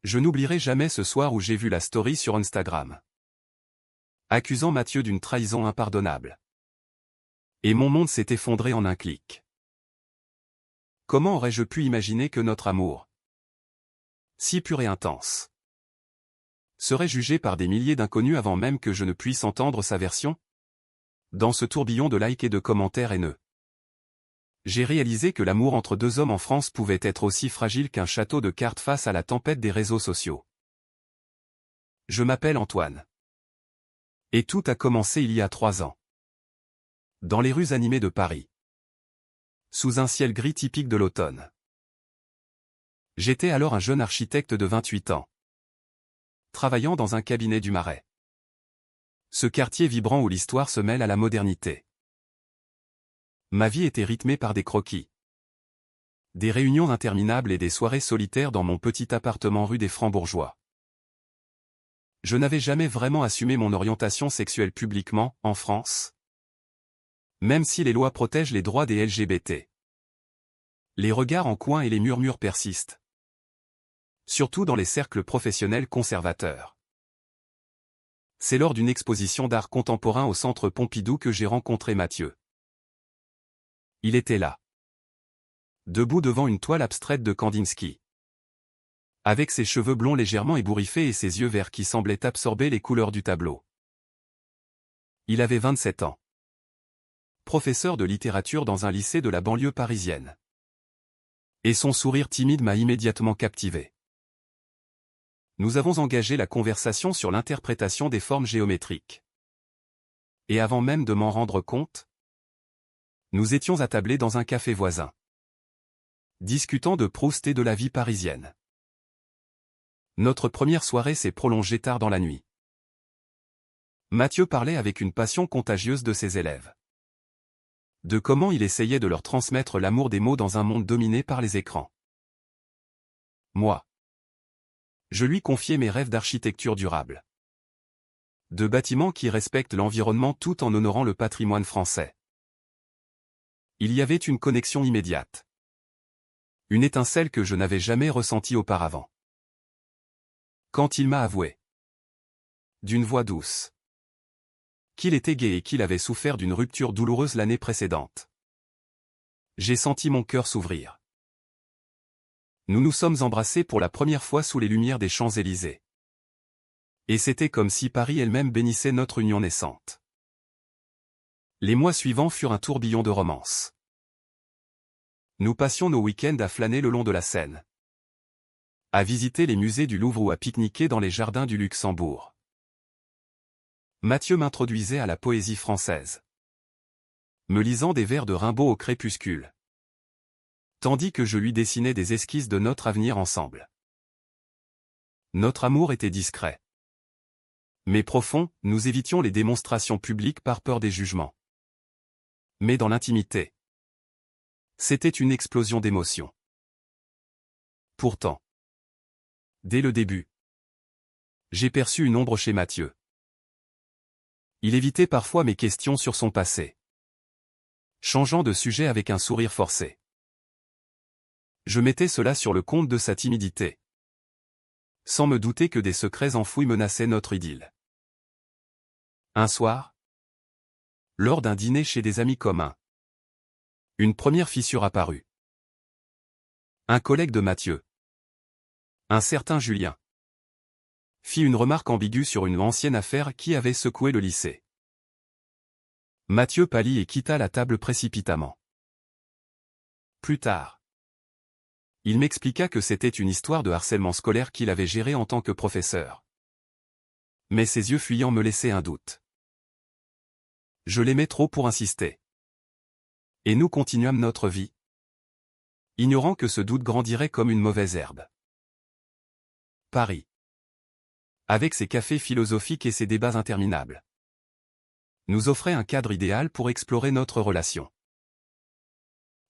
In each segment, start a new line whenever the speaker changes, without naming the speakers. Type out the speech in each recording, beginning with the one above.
Je n'oublierai jamais ce soir où j'ai vu la story sur Instagram, accusant Mathieu d'une trahison impardonnable. Et mon monde s'est effondré en un clic. Comment aurais-je pu imaginer que notre amour, si pur et intense, serait jugé par des milliers d'inconnus avant même que je ne puisse entendre sa version? Dans ce tourbillon de likes et de commentaires haineux, j'ai réalisé que l'amour entre deux hommes en France pouvait être aussi fragile qu'un château de cartes face à la tempête des réseaux sociaux. Je m'appelle Antoine. Et tout a commencé il y a 3 ans. Dans les rues animées de Paris. Sous un ciel gris typique de l'automne. J'étais alors un jeune architecte de 28 ans. Travaillant dans un cabinet du Marais. Ce quartier vibrant où l'histoire se mêle à la modernité. Ma vie était rythmée par des croquis. Des réunions interminables et des soirées solitaires dans mon petit appartement rue des Francs-Bourgeois. Je n'avais jamais vraiment assumé mon orientation sexuelle publiquement, en France. Même si les lois protègent les droits des LGBT. Les regards en coin et les murmures persistent. Surtout dans les cercles professionnels conservateurs. C'est lors d'une exposition d'art contemporain au Centre Pompidou que j'ai rencontré Mathieu. Il était là. Debout devant une toile abstraite de Kandinsky. Avec ses cheveux blonds légèrement ébouriffés et ses yeux verts qui semblaient absorber les couleurs du tableau. Il avait 27 ans. Professeur de littérature dans un lycée de la banlieue parisienne. Et son sourire timide m'a immédiatement captivé. Nous avons engagé la conversation sur l'interprétation des formes géométriques. Et avant même de m'en rendre compte, nous étions attablés dans un café voisin. Discutant de Proust et de la vie parisienne. Notre première soirée s'est prolongée tard dans la nuit. Mathieu parlait avec une passion contagieuse de ses élèves. De comment il essayait de leur transmettre l'amour des mots dans un monde dominé par les écrans. Moi, je lui confiais mes rêves d'architecture durable. De bâtiments qui respectent l'environnement tout en honorant le patrimoine français. Il y avait une connexion immédiate. Une étincelle que je n'avais jamais ressentie auparavant. Quand il m'a avoué, d'une voix douce, qu'il était gay et qu'il avait souffert d'une rupture douloureuse l'année précédente, j'ai senti mon cœur s'ouvrir. Nous nous sommes embrassés pour la première fois sous les lumières des Champs-Élysées. Et c'était comme si Paris elle-même bénissait notre union naissante. Les mois suivants furent un tourbillon de romances. Nous passions nos week-ends à flâner le long de la Seine. À visiter les musées du Louvre ou à pique-niquer dans les jardins du Luxembourg. Mathieu m'introduisait à la poésie française. Me lisant des vers de Rimbaud au crépuscule. Tandis que je lui dessinais des esquisses de notre avenir ensemble. Notre amour était discret. Mais profond, nous évitions les démonstrations publiques par peur des jugements. Mais dans l'intimité, c'était une explosion d'émotions. Pourtant, dès le début, j'ai perçu une ombre chez Mathieu. Il évitait parfois mes questions sur son passé. Changeant de sujet avec un sourire forcé. Je mettais cela sur le compte de sa timidité. Sans me douter que des secrets enfouis menaçaient notre idylle. Un soir, lors d'un dîner chez des amis communs, une première fissure apparut. Un collègue de Mathieu, un certain Julien, fit une remarque ambiguë sur une ancienne affaire qui avait secoué le lycée. Mathieu pâlit et quitta la table précipitamment. Plus tard, il m'expliqua que c'était une histoire de harcèlement scolaire qu'il avait géré en tant que professeur. Mais ses yeux fuyants me laissaient un doute. Je l'aimais trop pour insister. Et nous continuâmes notre vie, ignorant que ce doute grandirait comme une mauvaise herbe. Paris. Avec ses cafés philosophiques et ses débats interminables, nous offrait un cadre idéal pour explorer notre relation.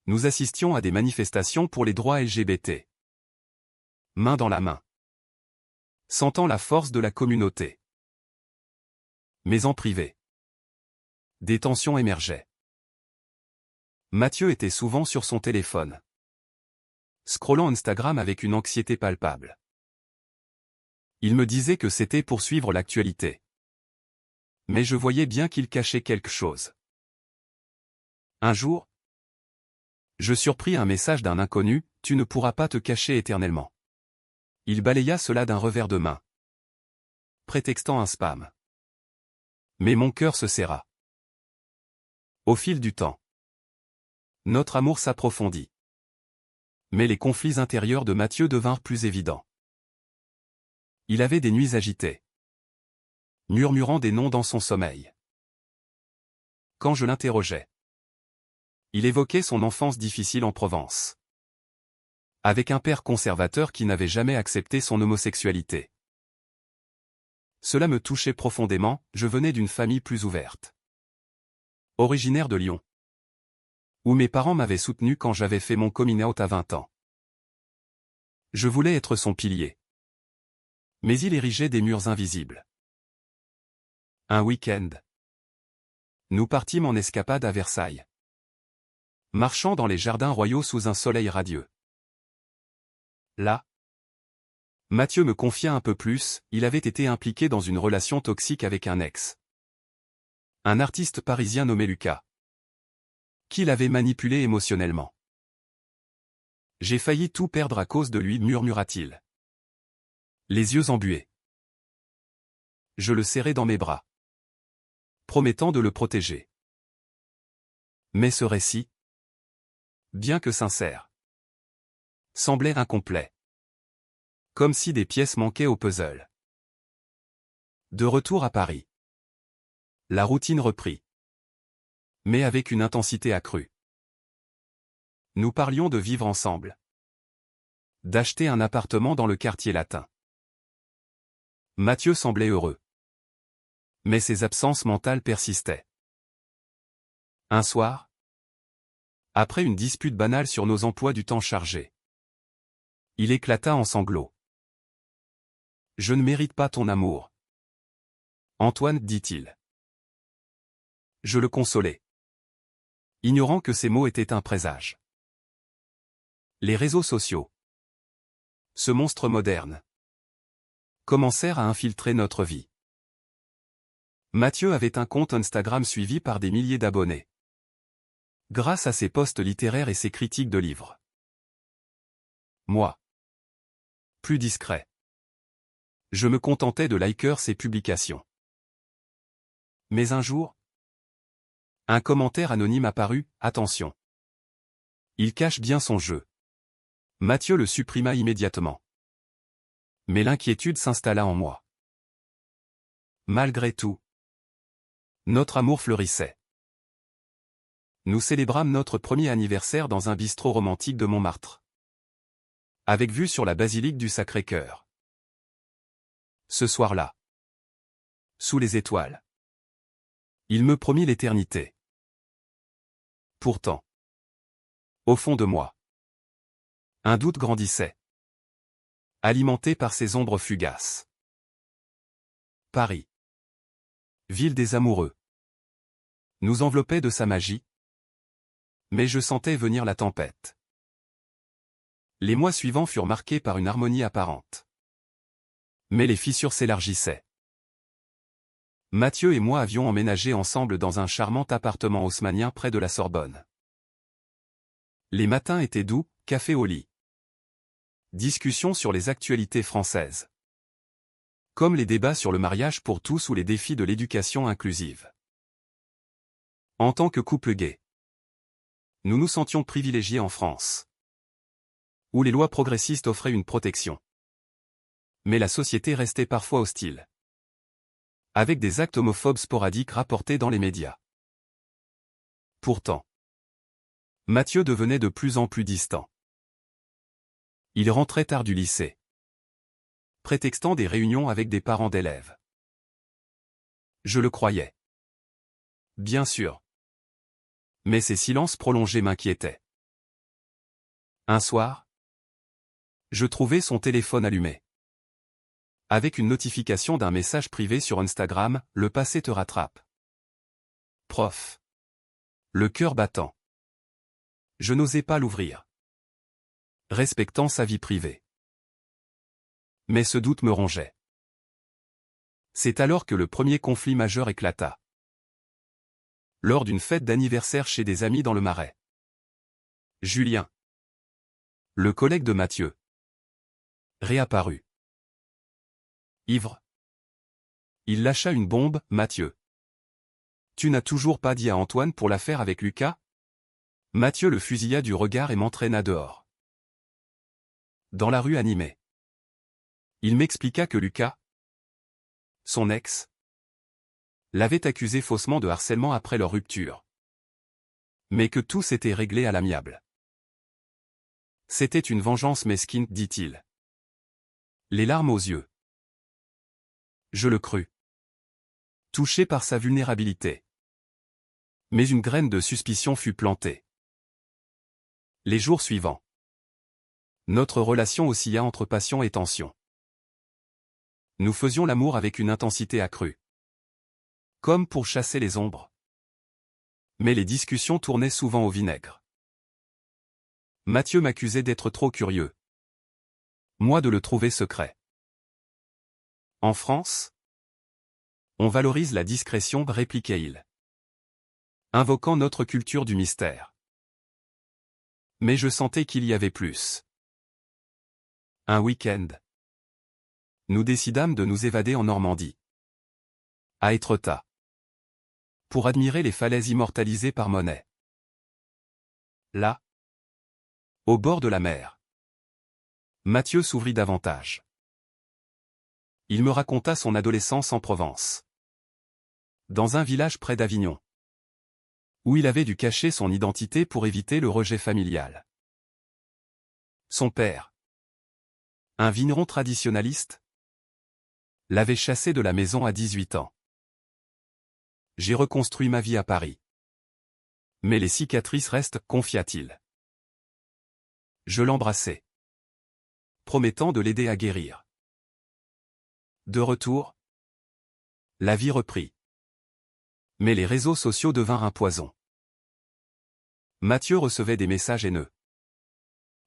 Nous assistions à des manifestations pour les droits LGBT. Main dans la main. Sentant la force de la communauté. Mais en privé, des tensions émergeaient. Mathieu était souvent sur son téléphone, scrollant Instagram avec une anxiété palpable. Il me disait que c'était pour suivre l'actualité. Mais je voyais bien qu'il cachait quelque chose. Un jour, je surpris un message d'un inconnu, « Tu ne pourras pas te cacher éternellement ». Il balaya cela d'un revers de main, prétextant un spam. Mais mon cœur se serra. Au fil du temps, notre amour s'approfondit. Mais les conflits intérieurs de Mathieu devinrent plus évidents. Il avait des nuits agitées, murmurant des noms dans son sommeil. Quand je l'interrogeais, il évoquait son enfance difficile en Provence, avec un père conservateur qui n'avait jamais accepté son homosexualité. Cela me touchait profondément, je venais d'une famille plus ouverte. Originaire de Lyon, où mes parents m'avaient soutenu quand j'avais fait mon coming out à 20 ans. Je voulais être son pilier. Mais il érigeait des murs invisibles. Un week-end, nous partîmes en escapade à Versailles, marchant dans les jardins royaux sous un soleil radieux. Là, Mathieu me confia un peu plus, il avait été impliqué dans une relation toxique avec un ex. Un artiste parisien nommé Lucas, qui l'avait manipulé émotionnellement. J'ai failli tout perdre à cause de lui, murmura-t-il, les yeux embués. Je le serrai dans mes bras, promettant de le protéger. Mais ce récit, bien que sincère, semblait incomplet. Comme si des pièces manquaient au puzzle. De retour à Paris, la routine reprit, mais avec une intensité accrue. Nous parlions de vivre ensemble, d'acheter un appartement dans le quartier latin. Mathieu semblait heureux, mais ses absences mentales persistaient. Un soir, après une dispute banale sur nos emplois du temps chargés, il éclata en sanglots. « Je ne mérite pas ton amour, Antoine, dit-il. » Je le consolai, ignorant que ces mots étaient un présage. Les réseaux sociaux, ce monstre moderne, commencèrent à infiltrer notre vie. Mathieu avait un compte Instagram suivi par des milliers d'abonnés, grâce à ses posts littéraires et ses critiques de livres. Moi, plus discret, je me contentais de liker ses publications. Mais un jour, un commentaire anonyme apparut, « Attention, il cache bien son jeu. » Mathieu le supprima immédiatement. Mais l'inquiétude s'installa en moi. Malgré tout, notre amour fleurissait. Nous célébrâmes notre premier anniversaire dans un bistrot romantique de Montmartre, avec vue sur la basilique du Sacré-Cœur. Ce soir-là, sous les étoiles, il me promit l'éternité. Pourtant, au fond de moi, un doute grandissait, alimenté par ces ombres fugaces. Paris, ville des amoureux, nous enveloppait de sa magie, mais je sentais venir la tempête. Les mois suivants furent marqués par une harmonie apparente. Mais les fissures s'élargissaient. Mathieu et moi avions emménagé ensemble dans un charmant appartement haussmannien près de la Sorbonne. Les matins étaient doux, café au lit. Discussions sur les actualités françaises. Comme les débats sur le mariage pour tous ou les défis de l'éducation inclusive. En tant que couple gay, nous nous sentions privilégiés en France, où les lois progressistes offraient une protection. Mais la société restait parfois hostile, avec des actes homophobes sporadiques rapportés dans les médias. Pourtant, Mathieu devenait de plus en plus distant. Il rentrait tard du lycée, prétextant des réunions avec des parents d'élèves. Je le croyais. Bien sûr. Mais ces silences prolongés m'inquiétaient. Un soir, je trouvai son téléphone allumé, avec une notification d'un message privé sur Instagram, « Le passé te rattrape. » Prof. Le cœur battant. Je n'osais pas l'ouvrir, respectant sa vie privée. Mais ce doute me rongeait. C'est alors que le premier conflit majeur éclata. Lors d'une fête d'anniversaire chez des amis dans le Marais. Julien, le collègue de Mathieu, réapparut. Ivre. Il lâcha une bombe, Mathieu. Tu n'as toujours pas dit à Antoine pour l'affaire avec Lucas? Mathieu le fusilla du regard et m'entraîna dehors. Dans la rue animée. Il m'expliqua que Lucas, son ex, l'avait accusé faussement de harcèlement après leur rupture. Mais que tout s'était réglé à l'amiable. C'était une vengeance mesquine, dit-il. Les larmes aux yeux. Je le crus. Touché par sa vulnérabilité. Mais une graine de suspicion fut plantée. Les jours suivants. Notre relation oscilla entre passion et tension. Nous faisions l'amour avec une intensité accrue. Comme pour chasser les ombres. Mais les discussions tournaient souvent au vinaigre. Mathieu m'accusait d'être trop curieux. Moi de le trouver secret. En France, on valorise la discrétion, répliquait-il. Invoquant notre culture du mystère. Mais je sentais qu'il y avait plus. Un week-end. Nous décidâmes de nous évader en Normandie. À Étretat. Pour admirer les falaises immortalisées par Monet. Là, au bord de la mer, Mathieu s'ouvrit davantage. Il me raconta son adolescence en Provence. Dans un village près d'Avignon. Où il avait dû cacher son identité pour éviter le rejet familial. Son père, un vigneron traditionnaliste, l'avait chassé de la maison à 18 ans. J'ai reconstruit ma vie à Paris. Mais les cicatrices restent, confia-t-il. Je l'embrassai, promettant de l'aider à guérir. De retour, la vie reprit. Mais les réseaux sociaux devinrent un poison. Mathieu recevait des messages haineux,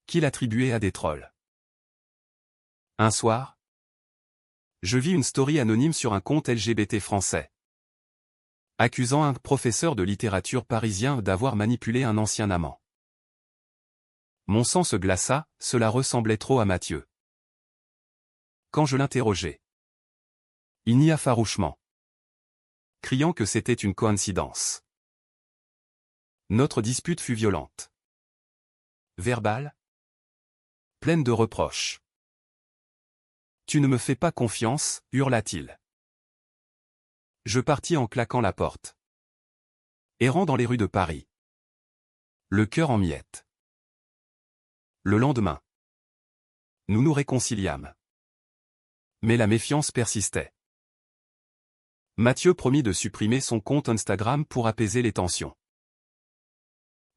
qu'il attribuait à des trolls. Un soir, je vis une story anonyme sur un compte LGBT français, accusant un professeur de littérature parisien d'avoir manipulé un ancien amant. Mon sang se glaça, cela ressemblait trop à Mathieu. Quand je l'interrogeai, il nia farouchement, criant que c'était une coïncidence. Notre dispute fut violente. Verbale, pleine de reproches. Tu ne me fais pas confiance, hurla-t-il. Je partis en claquant la porte. Errant dans les rues de Paris. Le cœur en miettes. Le lendemain, nous nous réconciliâmes. Mais la méfiance persistait. Mathieu promit de supprimer son compte Instagram pour apaiser les tensions.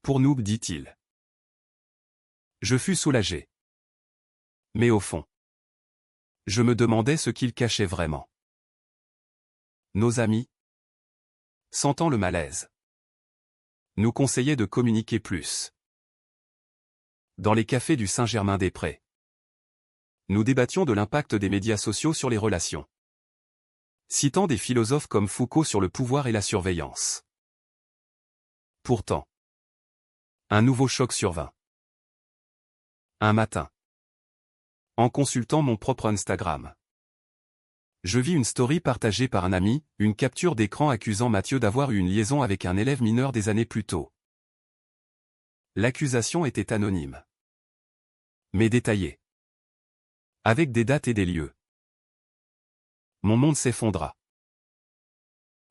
Pour nous, dit-il. Je fus soulagé. Mais au fond, je me demandais ce qu'il cachait vraiment. Nos amis, sentant le malaise, nous conseillaient de communiquer plus. Dans les cafés du Saint-Germain-des-Prés, nous débattions de l'impact des médias sociaux sur les relations. Citant des philosophes comme Foucault sur le pouvoir et la surveillance. Pourtant, un nouveau choc survint. Un matin, en consultant mon propre Instagram, je vis une story partagée par un ami, une capture d'écran accusant Mathieu d'avoir eu une liaison avec un élève mineur des années plus tôt. L'accusation était anonyme, mais détaillée, avec des dates et des lieux. Mon monde s'effondra.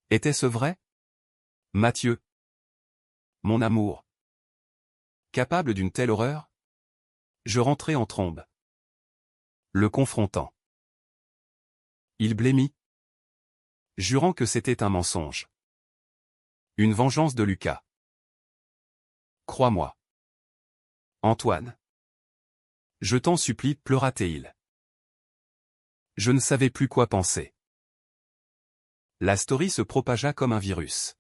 Était-ce vrai? Mathieu, mon amour, capable d'une telle horreur? Je rentrai en trombe, le confrontant. Il blêmit, jurant que c'était un mensonge. Une vengeance de Lucas. Crois-moi. Antoine. Je t'en supplie, pleura-t-il. Je ne savais plus quoi penser. La story se propagea comme un virus.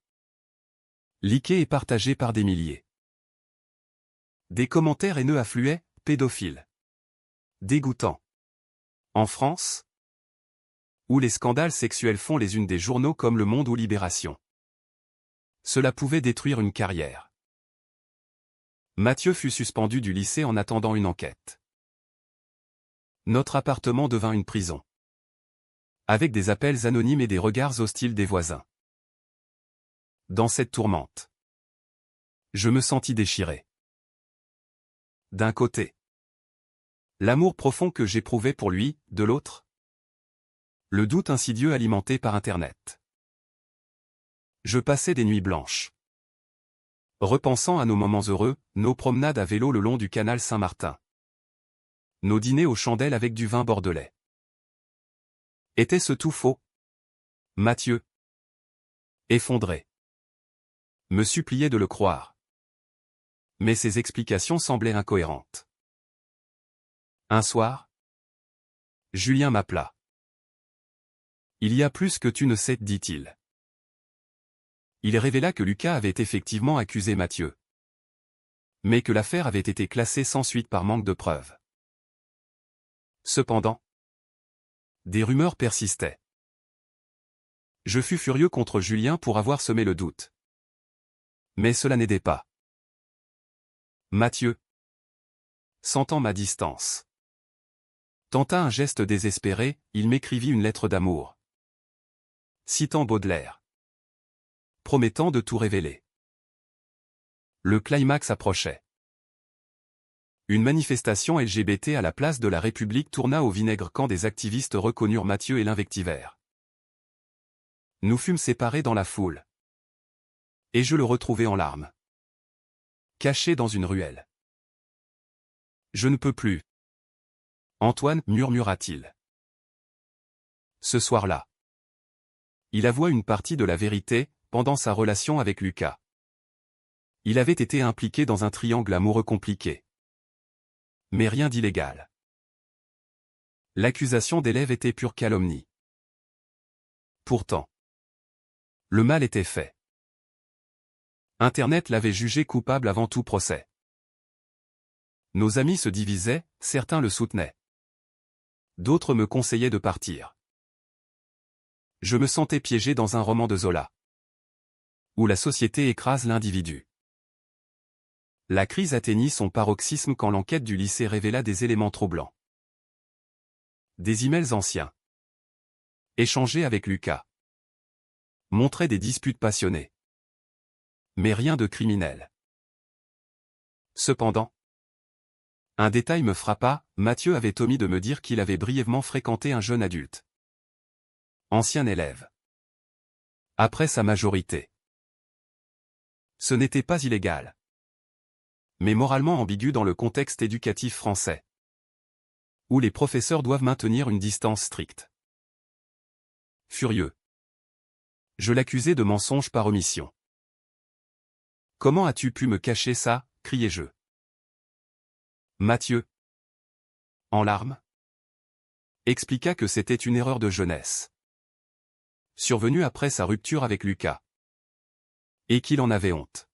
Liquée et partagée par des milliers. Des commentaires haineux affluaient, pédophiles. Dégoûtant. En France? où les scandales sexuels font les unes des journaux comme Le Monde ou Libération. Cela pouvait détruire une carrière. Mathieu fut suspendu du lycée en attendant une enquête. Notre appartement devint une prison. Avec des appels anonymes et des regards hostiles des voisins. Dans cette tourmente, je me sentis déchiré. D'un côté, l'amour profond que j'éprouvais pour lui, de l'autre, le doute insidieux alimenté par Internet. Je passais des nuits blanches, repensant à nos moments heureux, nos promenades à vélo le long du canal Saint-Martin, nos dîners aux chandelles avec du vin bordelais. Était-ce tout faux? Mathieu, effondré, me suppliait de le croire. Mais ses explications semblaient incohérentes. Un soir, Julien m'appela. Il y a plus que tu ne sais, dit-il. Il révéla que Lucas avait effectivement accusé Mathieu, mais que l'affaire avait été classée sans suite par manque de preuves. Cependant, des rumeurs persistaient. Je fus furieux contre Julien pour avoir semé le doute. Mais cela n'aidait pas. Mathieu, sentant ma distance, tenta un geste désespéré, il m'écrivit une lettre d'amour, citant Baudelaire, promettant de tout révéler. Le climax approchait. Une manifestation LGBT à la place de la République tourna au vinaigre quand des activistes reconnurent Mathieu et l'invectivèrent. Nous fûmes séparés dans la foule. Et je le retrouvai en larmes, caché dans une ruelle. Je ne peux plus. Antoine, murmura-t-il. Ce soir-là, il avoua une partie de la vérité, pendant sa relation avec Lucas. Il avait été impliqué dans un triangle amoureux compliqué. Mais rien d'illégal. L'accusation d'élève était pure calomnie. Pourtant, le mal était fait. Internet l'avait jugé coupable avant tout procès. Nos amis se divisaient, certains le soutenaient. D'autres me conseillaient de partir. Je me sentais piégé dans un roman de Zola, où la société écrase l'individu. La crise atteignit son paroxysme quand l'enquête du lycée révéla des éléments troublants. Des emails anciens, échangés avec Lucas, montraient des disputes passionnées. Mais rien de criminel. Cependant, un détail me frappa, Mathieu avait omis de me dire qu'il avait brièvement fréquenté un jeune adulte. Ancien élève. Après sa majorité. Ce n'était pas illégal, mais moralement ambigu dans le contexte éducatif français, où les professeurs doivent maintenir une distance stricte. Furieux, je l'accusai de mensonge par omission. « Comment as-tu pu me cacher ça ?» criai-je. Mathieu, en larmes, expliqua que c'était une erreur de jeunesse, survenue après sa rupture avec Lucas, et qu'il en avait honte.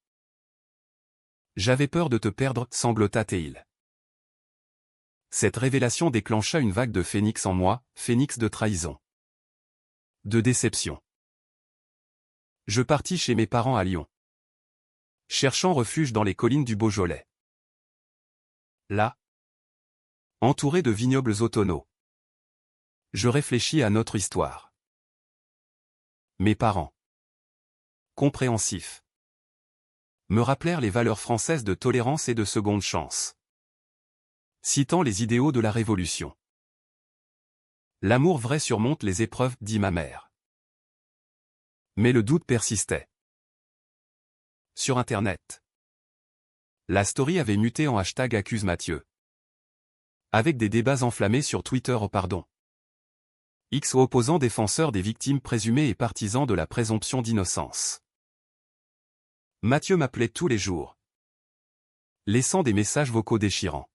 J'avais peur de te perdre, sanglota-t-il. Cette révélation déclencha une vague de phénix en moi, phénix de trahison, de déception. Je partis chez mes parents à Lyon, cherchant refuge dans les collines du Beaujolais. Là, entouré de vignobles automnaux, je réfléchis à notre histoire. Mes parents, compréhensifs, me rappelèrent les valeurs françaises de tolérance et de seconde chance, citant les idéaux de la Révolution. L'amour vrai surmonte les épreuves, dit ma mère. Mais le doute persistait. Sur Internet, la story avait muté en hashtag accuse Mathieu, avec des débats enflammés sur Twitter au pardon. X opposant défenseurs des victimes présumées et partisans de la présomption d'innocence. Mathieu m'appelait tous les jours, laissant des messages vocaux déchirants.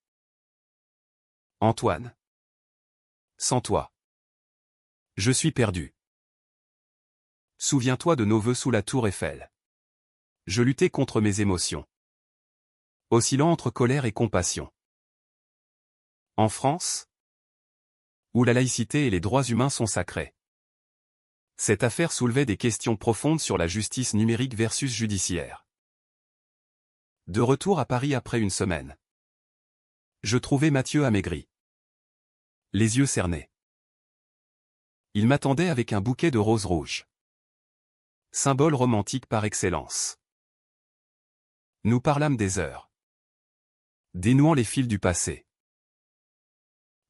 Antoine, sans toi, je suis perdu. Souviens-toi de nos vœux sous la tour Eiffel. Je luttais contre mes émotions, oscillant entre colère et compassion. En France, où la laïcité et les droits humains sont sacrés, Cette affaire soulevait des questions profondes sur la justice numérique versus judiciaire. De retour à Paris après une semaine. Je trouvais Mathieu amaigri. Les yeux cernés. Il m'attendait avec un bouquet de roses rouges. Symbole romantique par excellence. Nous parlâmes des heures. Dénouant les fils du passé.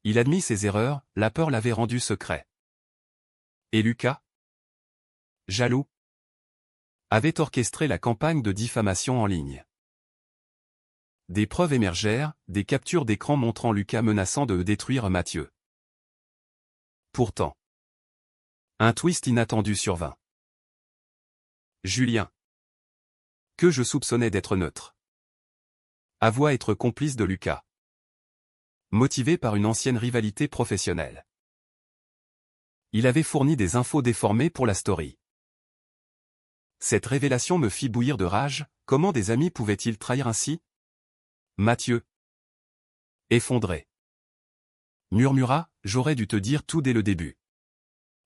Il admit ses erreurs, la peur l'avait rendu secret. Et Lucas, jaloux, avait orchestré la campagne de diffamation en ligne. Des preuves émergèrent, des captures d'écran montrant Lucas menaçant de détruire Mathieu. Pourtant, un twist inattendu survint. Julien, que je soupçonnais d'être neutre, avoua être complice de Lucas. Motivé par une ancienne rivalité professionnelle. Il avait fourni des infos déformées pour la story. Cette révélation me fit bouillir de rage, comment des amis pouvaient-ils trahir ainsi? Mathieu, effondré, murmura, j'aurais dû te dire tout dès le début.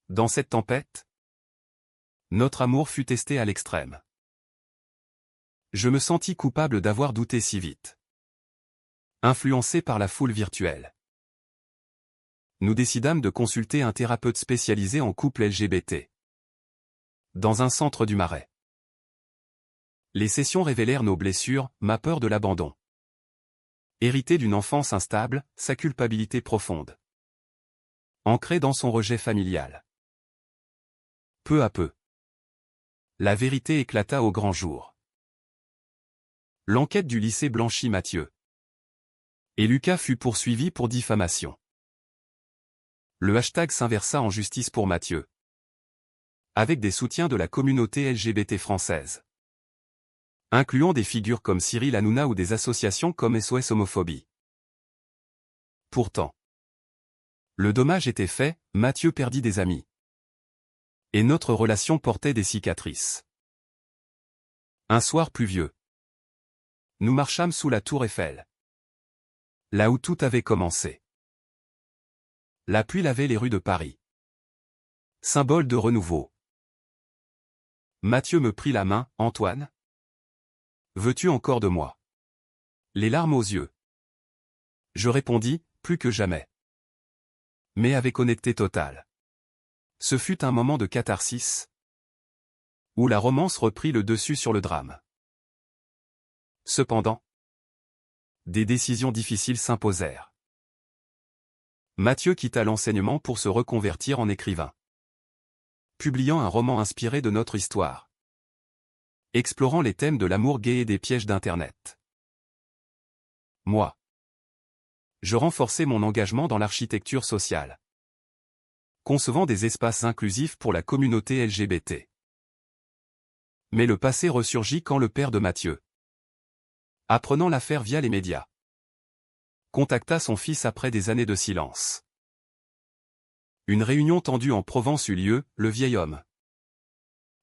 Dans cette tempête, notre amour fut testé à l'extrême. Je me sentis coupable d'avoir douté si vite. Influencé par la foule virtuelle. Nous décidâmes de consulter un thérapeute spécialisé en couple LGBT. Dans un centre du Marais. Les sessions révélèrent nos blessures, ma peur de l'abandon. Hérité d'une enfance instable, sa culpabilité profonde. Ancrée dans son rejet familial. Peu à peu, la vérité éclata au grand jour. L'enquête du lycée blanchit Mathieu. Et Lucas fut poursuivi pour diffamation. Le hashtag s'inversa en justice pour Mathieu. Avec des soutiens de la communauté LGBT française. Incluant des figures comme Cyril Hanouna ou des associations comme SOS Homophobie. Pourtant, le dommage était fait, Mathieu perdit des amis. Et notre relation portait des cicatrices. Un soir pluvieux. Nous marchâmes sous la tour Eiffel. Là où tout avait commencé. La pluie lavait les rues de Paris. Symbole de renouveau. Mathieu me prit la main, Antoine. Veux-tu encore de moi? Les larmes aux yeux. Je répondis, plus que jamais. Mais avec honnêteté totale. Ce fut un moment de catharsis. Où la romance reprit le dessus sur le drame. Cependant, des décisions difficiles s'imposèrent. Mathieu quitta l'enseignement pour se reconvertir en écrivain. Publiant un roman inspiré de notre histoire. Explorant les thèmes de l'amour gay et des pièges d'Internet. Moi, je renforçais mon engagement dans l'architecture sociale. Concevant des espaces inclusifs pour la communauté LGBT. Mais le passé ressurgit quand le père de Mathieu, apprenant l'affaire via les médias, contacta son fils après des années de silence. Une réunion tendue en Provence eut lieu, le vieil homme,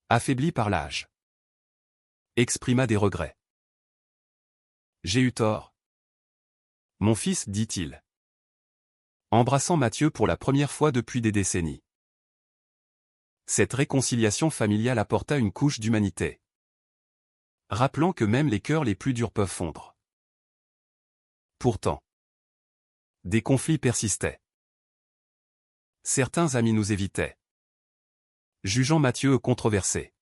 affaibli par l'âge, exprima des regrets. J'ai eu tort. Mon fils, dit-il, embrassant Mathieu pour la première fois depuis des décennies. Cette réconciliation familiale apporta une couche d'humanité. Rappelant que même les cœurs les plus durs peuvent fondre. Pourtant, des conflits persistaient. Certains amis nous évitaient, jugeant Mathieu controversé.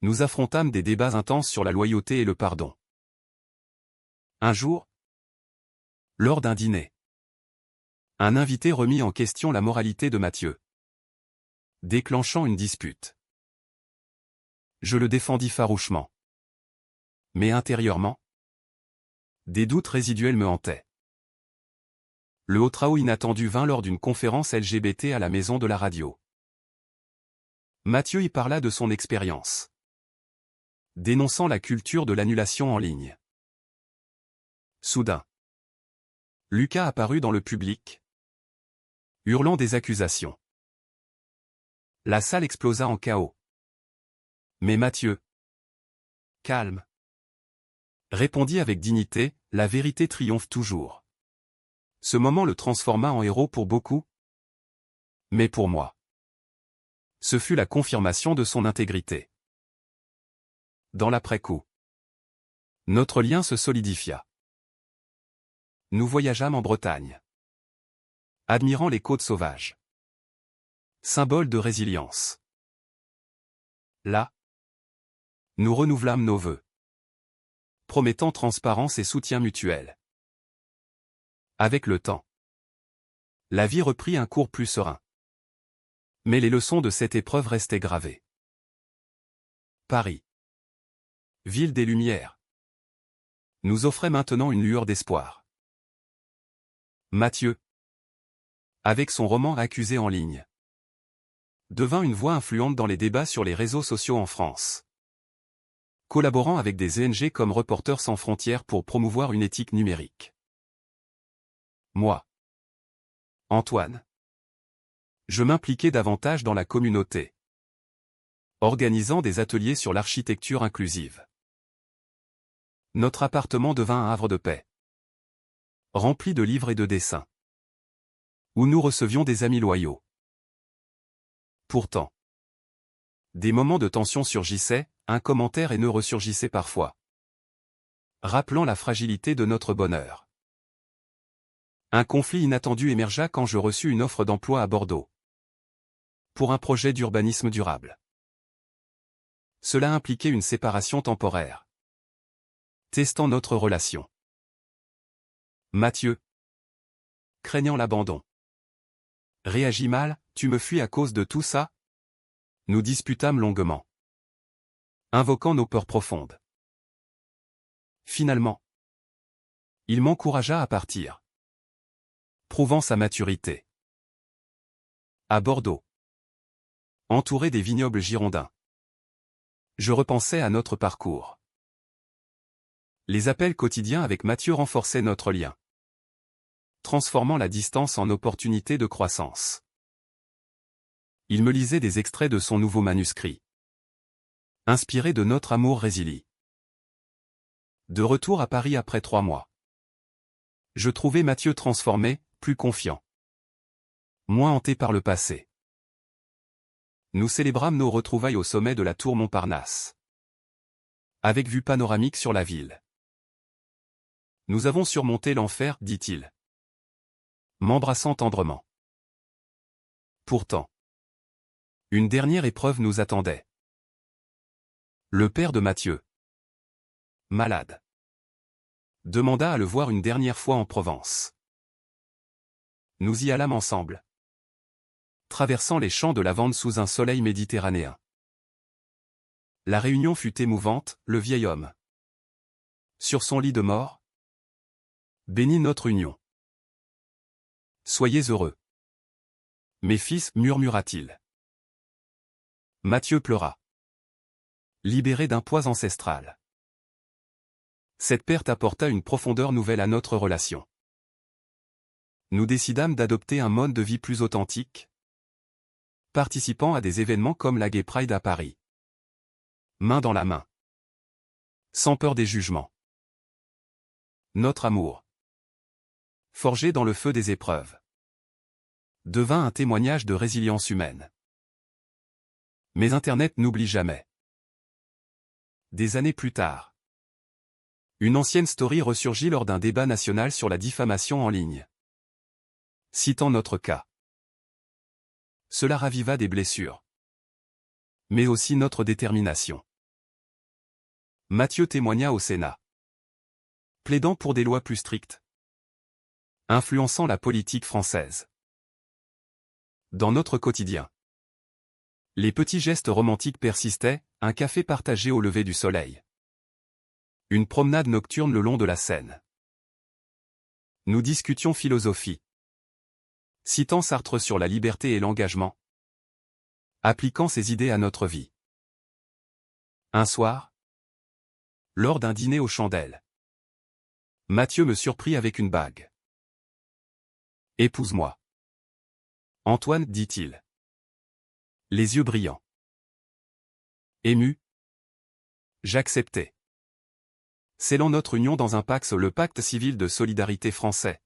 Nous affrontâmes des débats intenses sur la loyauté et le pardon. Un jour, lors d'un dîner, un invité remit en question la moralité de Mathieu, déclenchant une dispute. Je le défendis farouchement. Mais intérieurement, des doutes résiduels me hantaient. Le haut trahau inattendu vint lors d'une conférence LGBT à la maison de la radio. Mathieu y parla de son expérience, dénonçant la culture de l'annulation en ligne. Soudain, Lucas apparut dans le public, hurlant des accusations. La salle explosa en chaos. Mais Mathieu, calme, répondit avec dignité, la vérité triomphe toujours. Ce moment le transforma en héros pour beaucoup. Mais pour moi, Ce fut la confirmation de son intégrité. Dans l'après-coup, notre lien se solidifia. Nous voyageâmes en Bretagne, admirant les côtes sauvages. Symbole de résilience. Là, nous renouvelâmes nos vœux, promettant transparence et soutien mutuel. Avec le temps, la vie reprit un cours plus serein. Mais les leçons de cette épreuve restaient gravées. Paris, ville des Lumières, nous offrait maintenant une lueur d'espoir. Mathieu, avec son roman Accusé en ligne, devint une voix influente dans les débats sur les réseaux sociaux en France. Collaborant avec des ONG comme Reporters sans frontières pour promouvoir une éthique numérique. Moi, Antoine, je m'impliquais davantage dans la communauté, organisant des ateliers sur l'architecture inclusive. Notre appartement devint un havre de paix, rempli de livres et de dessins, où nous recevions des amis loyaux. Pourtant, des moments de tension surgissaient, un commentaire haineux ressurgissait parfois, rappelant la fragilité de notre bonheur. Un conflit inattendu émergea quand je reçus une offre d'emploi à Bordeaux, pour un projet d'urbanisme durable. Cela impliquait une séparation temporaire, testant notre relation. Mathieu, craignant l'abandon, réagit mal, tu me fuis à cause de tout ça? Nous disputâmes longuement, invoquant nos peurs profondes. Finalement, il m'encouragea à partir, prouvant sa maturité. À Bordeaux, entouré des vignobles girondins, je repensais à notre parcours. Les appels quotidiens avec Mathieu renforçaient notre lien, transformant la distance en opportunité de croissance. Il me lisait des extraits de son nouveau manuscrit, inspiré de notre amour résili. De retour à Paris après 3 mois, je trouvais Mathieu transformé, plus confiant, moins hanté par le passé. Nous célébrâmes nos retrouvailles au sommet de la tour Montparnasse, avec vue panoramique sur la ville. Nous avons surmonté l'enfer, dit-il, m'embrassant tendrement. Pourtant, une dernière épreuve nous attendait. Le père de Mathieu, malade, demanda à le voir une dernière fois en Provence. Nous y allâmes ensemble, traversant les champs de lavande sous un soleil méditerranéen. La réunion fut émouvante, le vieil homme, sur son lit de mort, bénit notre union. Soyez heureux, mes fils, murmura-t-il. Mathieu pleura, libéré d'un poids ancestral. Cette perte apporta une profondeur nouvelle à notre relation. Nous décidâmes d'adopter un mode de vie plus authentique, participant à des événements comme la Gay Pride à Paris. Main dans la main, sans peur des jugements. Notre amour, forgé dans le feu des épreuves, devint un témoignage de résilience humaine. Mais Internet n'oublie jamais. Des années plus tard, une ancienne story ressurgit lors d'un débat national sur la diffamation en ligne. Citant notre cas. Cela raviva des blessures, mais aussi notre détermination. Mathieu témoigna au Sénat, plaidant pour des lois plus strictes, influençant la politique française. Dans notre quotidien, les petits gestes romantiques persistaient, un café partagé au lever du soleil, une promenade nocturne le long de la Seine. Nous discutions philosophie, citant Sartre sur la liberté et l'engagement, appliquant ses idées à notre vie. Un soir, lors d'un dîner aux chandelles, Mathieu me surprit avec une bague. « Épouse-moi. » Antoine, dit-il, les yeux brillants. Ému, j'acceptai. Scellant notre union dans un pacte, le pacte civil de solidarité français,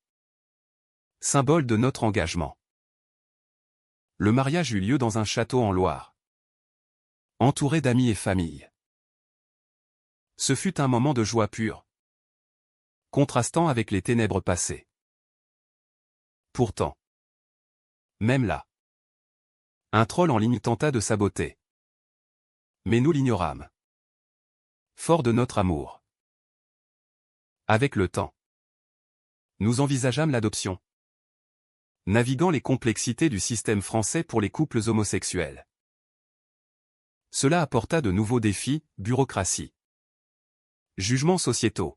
symbole de notre engagement. Le mariage eut lieu dans un château en Loire, entouré d'amis et famille. Ce fut un moment de joie pure, contrastant avec les ténèbres passées. Pourtant, même là, un troll en ligne tenta de saboter. Mais nous l'ignorâmes. Fort de notre amour. Avec le temps, nous envisageâmes l'adoption, naviguant les complexités du système français pour les couples homosexuels. Cela apporta de nouveaux défis, bureaucratie, jugements sociétaux,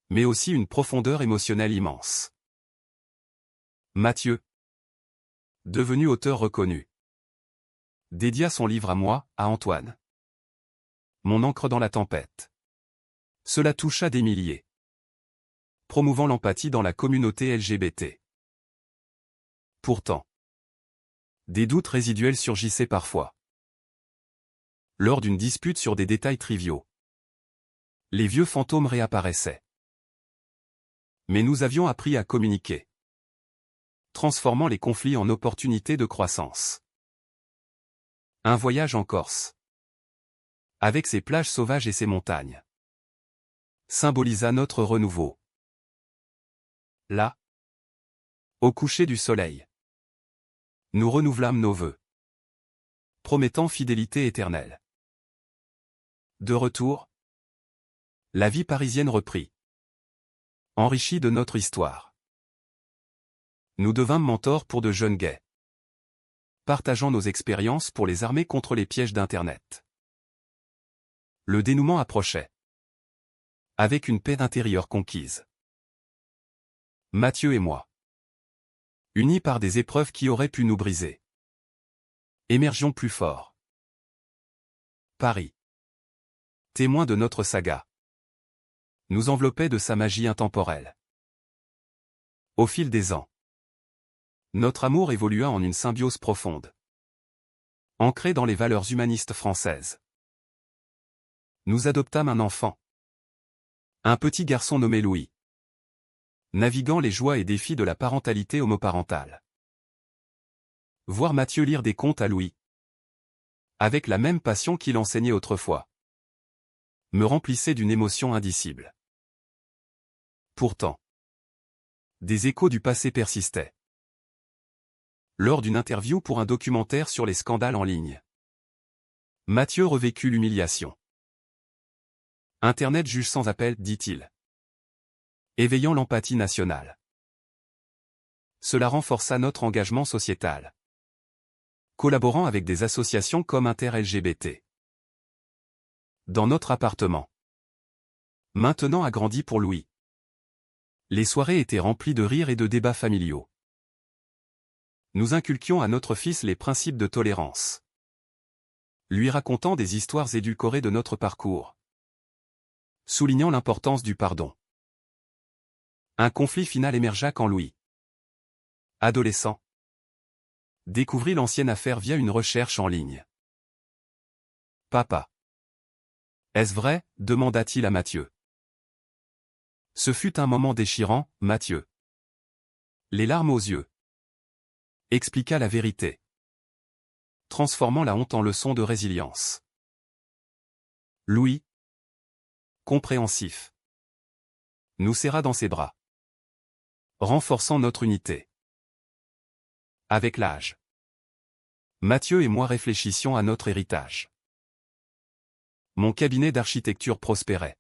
mais aussi une profondeur émotionnelle immense. Mathieu, devenu auteur reconnu, dédia son livre à moi, à Antoine. Mon encre dans la tempête. Cela toucha des milliers, promouvant l'empathie dans la communauté LGBT. Pourtant, des doutes résiduels surgissaient parfois. Lors d'une dispute sur des détails triviaux, les vieux fantômes réapparaissaient. Mais nous avions appris à communiquer, transformant les conflits en opportunités de croissance. Un voyage en Corse, avec ses plages sauvages et ses montagnes, symbolisa notre renouveau. Là, au coucher du soleil, nous renouvelâmes nos vœux, promettant fidélité éternelle. De retour, la vie parisienne reprit, enrichie de notre histoire. Nous devînmes mentors pour de jeunes gays, partageant nos expériences pour les armer contre les pièges d'Internet. Le dénouement approchait, avec une paix intérieure conquise. Mathieu et moi, unis par des épreuves qui auraient pu nous briser, émergions plus forts. Paris, témoin de notre saga, nous enveloppait de sa magie intemporelle. Au fil des ans, notre amour évolua en une symbiose profonde, ancrée dans les valeurs humanistes françaises. Nous adoptâmes un enfant, un petit garçon nommé Louis, naviguant les joies et défis de la parentalité homoparentale. Voir Mathieu lire des contes à Louis, avec la même passion qu'il enseignait autrefois, me remplissait d'une émotion indicible. Pourtant, des échos du passé persistaient. Lors d'une interview pour un documentaire sur les scandales en ligne, Mathieu revécut l'humiliation. Internet juge sans appel, dit-il, éveillant l'empathie nationale. Cela renforça notre engagement sociétal, collaborant avec des associations comme Inter-LGBT. Dans notre appartement, maintenant agrandi pour Louis, les soirées étaient remplies de rires et de débats familiaux. Nous inculquions à notre fils les principes de tolérance, lui racontant des histoires édulcorées de notre parcours, soulignant l'importance du pardon. Un conflit final émergea quand Louis, adolescent, découvrit l'ancienne affaire via une recherche en ligne. « Papa, est-ce vrai ?» demanda-t-il à Mathieu. Ce fut un moment déchirant, Mathieu, les larmes aux yeux, expliqua la vérité, transformant la honte en leçon de résilience. Louis, compréhensif, nous serra dans ses bras, renforçant notre unité. Avec l'âge, Mathieu et moi réfléchissions à notre héritage. Mon cabinet d'architecture prospérait.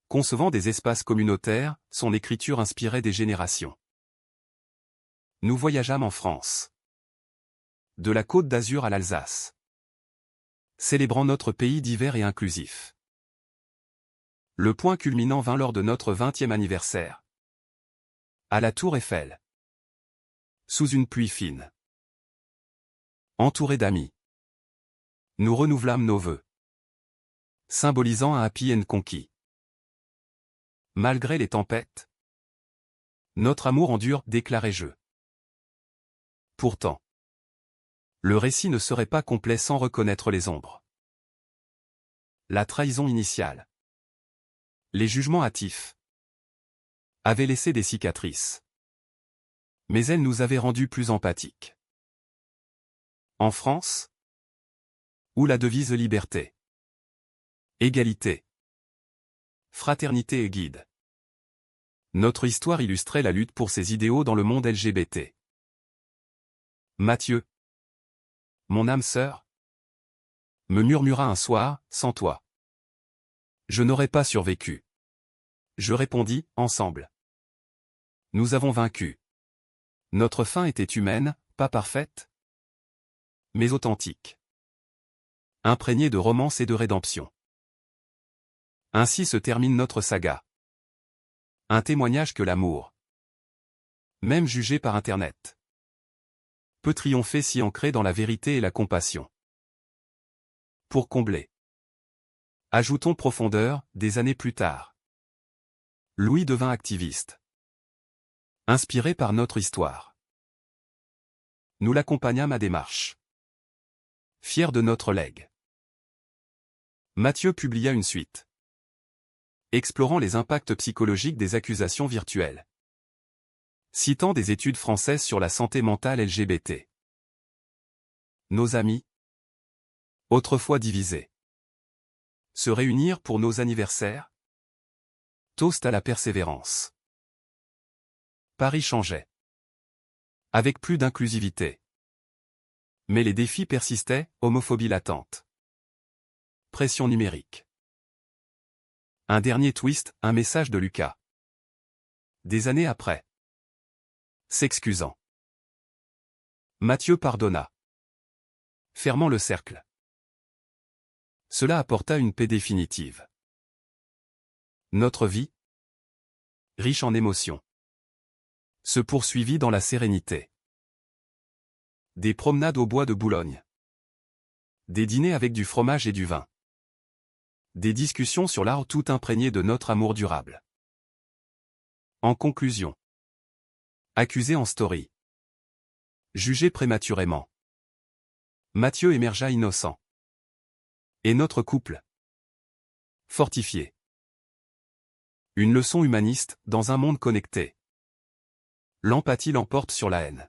Concevant des espaces communautaires, son écriture inspirait des générations. Nous voyageâmes en France, de la Côte d'Azur à l'Alsace, célébrant notre pays divers et inclusif. Le point culminant vint lors de notre 20e anniversaire, à la Tour Eiffel, sous une pluie fine. Entourés d'amis, nous renouvelâmes nos vœux, symbolisant un happy end conquis. Malgré les tempêtes, notre amour endure, déclarai-je. Pourtant, le récit ne serait pas complet sans reconnaître les ombres. La trahison initiale, les jugements hâtifs, avaient laissé des cicatrices. Mais elles nous avaient rendus plus empathiques. En France? Où la devise liberté, égalité, fraternité est guide. Notre histoire illustrait la lutte pour ces idéaux dans le monde LGBT. Mathieu, mon âme sœur, me murmura un soir, sans toi, je n'aurais pas survécu. Je répondis, ensemble. Nous avons vaincu. Notre fin était humaine, pas parfaite, mais authentique. Imprégnée de romance et de rédemption. Ainsi se termine notre saga. Un témoignage que l'amour, même jugé par Internet, peut triompher si ancré dans la vérité et la compassion. Pour combler, ajoutons profondeur, des années plus tard. Louis devint activiste. Inspiré par notre histoire, nous l'accompagnâmes à démarche. Fier de notre legs, Mathieu publia une suite, explorant les impacts psychologiques des accusations virtuelles, citant des études françaises sur la santé mentale LGBT. Nos amis, autrefois divisés, se réunir pour nos anniversaires. Toast à la persévérance. Paris changeait, avec plus d'inclusivité. Mais les défis persistaient, homophobie latente, pression numérique. Un dernier twist, un message de Lucas. Des années après. S'excusant, Mathieu pardonna, fermant le cercle. Cela apporta une paix définitive. Notre vie, riche en émotions, se poursuivit dans la sérénité. Des promenades au bois de Boulogne. Des dîners avec du fromage et du vin. Des discussions sur l'art tout imprégné de notre amour durable. En conclusion. Accusé en story. Jugé prématurément. Mathieu émergea innocent. Et notre couple. Fortifié. Une leçon humaniste, dans un monde connecté. L'empathie l'emporte sur la haine.